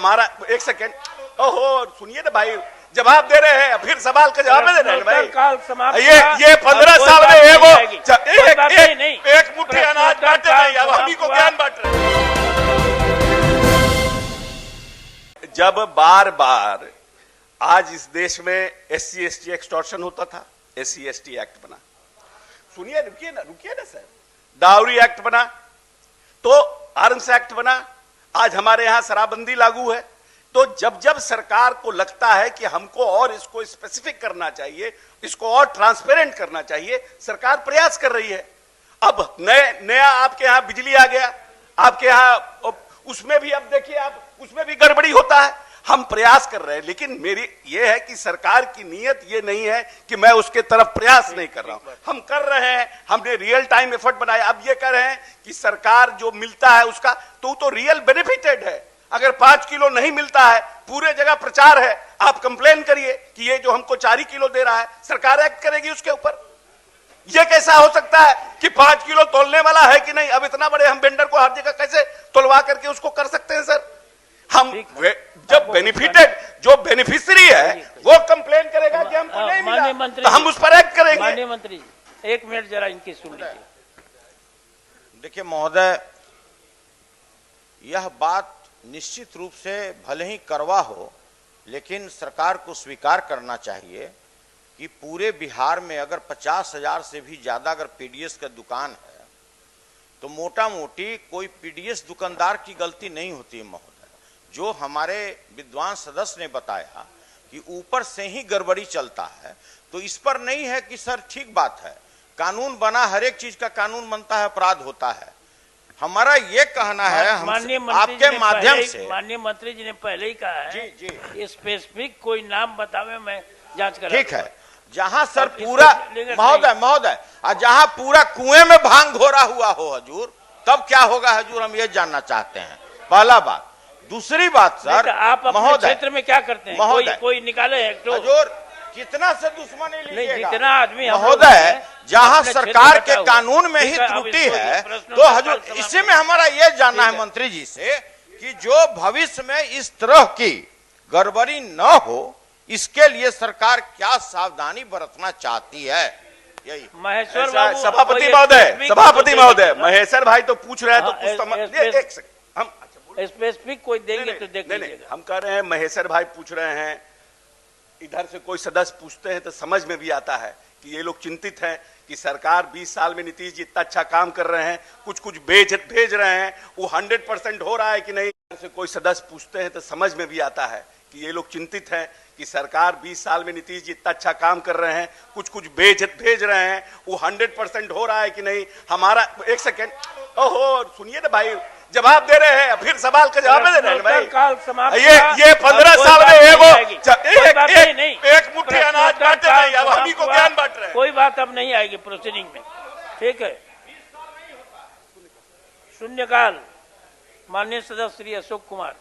हमारा, एक सेकेंड, ओहो सुनिए ना भाई, जवाब दे रहे हैं, फिर सवाल का जवाब दे रहे हैं भाई। ये 15 साल में एक मुट्ठी अनाज बांटे नहीं, अब हम ही को ज्ञान बांट रहे हैं। जब बार बार आज इस देश में SC ST एक्सटॉर्शन होता था, SC ST एक्ट बना, सुनिए रुकिए ना सर, डाउरी एक्ट बना, तो आर्म्स एक्ट बना, आज हमारे यहां शराबबंदी लागू है। तो जब जब सरकार को लगता है कि हमको और इसको स्पेसिफिक करना चाहिए, इसको और ट्रांसपेरेंट करना चाहिए, सरकार प्रयास कर रही है। अब नया आपके यहां बिजली आ गया, आपके यहां उसमें भी अब देखिए आप, उसमें भी गड़बड़ी होता है। हम प्रयास कर रहे हैं, लेकिन मेरी यह है कि सरकार की नीयत यह नहीं है कि मैं उसके तरफ प्रयास नहीं कर रहा हूं, हम कर रहे हैं, हमने रियल टाइम एफर्ट बनाया। अब ये कह रहे हैं कि सरकार जो मिलता है उसका तो रियल बेनिफिटेड है। अगर 5 किलो नहीं मिलता है, पूरे जगह प्रचार है, आप कंप्लेन करिए कि ये जो हमको 4 किलो दे रहा है, सरकार एक्ट करेगी उसके ऊपर। यह कैसा हो सकता है कि 5 किलो तोलने वाला है कि नहीं? अब इतना बड़े हम वेंडर को हर जगह कैसे तोलवा करके उसको कर सकते हैं सर? हम जब बेनिफिटेड जो बेनिफिशियरी है वो कंप्लेन करेगा कि हमको नहीं मिला, तो हम उस पर एक्ट करेंगे। माननीय मंत्री जी, 1 मिनट जरा इनकी सुन लीजिए। देखिए महोदय, यह बात निश्चित रूप से भले ही करवा हो, लेकिन सरकार को स्वीकार करना चाहिए कि पूरे बिहार में अगर 50,000 से भी ज्यादा अगर PDS का दुकान है, तो मोटा मोटी कोई PDS दुकानदार की गलती नहीं होती है महोदय। जो हमारे विद्वान सदस्य ने बताया कि ऊपर से ही गड़बड़ी चलता है, तो इस पर नहीं है कि सर ठीक बात है, कानून बना, हर एक चीज का कानून बनता है, अपराध होता है। हमारा ये कहना है आपके माध्यम से, माननीय मंत्री जी ने पहले ही कहा है जी स्पेसिफिक कोई नाम बतावे, मैं जांच करा। ठीक है, जहां सर पूरा महोदय जहां पूरा कुएं में भांग घोरा हुआ हो हजूर, तब क्या होगा हजूर, हम ये जानना चाहते हैं। पहला बात। दूसरी बात सर, आप अपने क्षेत्र में क्या करते हैं? कोई निकाले है तो हजूर, कितना से दुश्मनी लीजिएगा? जितना आदमी महोदय, जहां सरकार के कानून में ही त्रुटि है, तो हजूर इसी में हमारा ये जानना है मंत्री जी से कि जो भविष्य में इस तरह की गड़बड़ी न हो, इसके लिए सरकार क्या सावधानी बरतना चाहती है? यही महेश्वर सभापति महोदय महेश्वर भाई तो पूछ रहे हैं, तो हम स्पेसिफिक कोई देंगे तो देख लीजिएगा। हम कह रहे हैं, महेश्वर भाई पूछ रहे हैं, इधर से कोई सदस्य पूछते हैं तो समझ में भी आता है कि ये लोग चिंतित हैं कि सरकार 20 साल में नीतीश जी इतना अच्छा काम कर रहे हैं, कुछ भेज रहे हैं, वो 100% हो रहा है कि नहीं? इधर से कोई सदस्य पूछते हैं तो समझ में भी आता है कि ये लोग चिंतित हैं कि सरकार 20 साल में नीतीश जी इतना अच्छा काम कर रहे हैं, कुछ भेज रहे हैं, वो 100% हो रहा है कि नहीं? हमारा, एक सेकेंड, ओहो सुनिए ना भाई, जवाब दे रहे हैं, फिर सवाल का जवाब दे रहे हैं भाई। ये 15 साल में एक मुट्ठी अनाज बांटे नहीं, अब हम ही को ज्ञान बांट रहे हैं। कोई बात अब नहीं आएगी प्रोसीडिंग में, ठीक है। शून्यकाल, माननीय सदस्य श्री अशोक कुमार।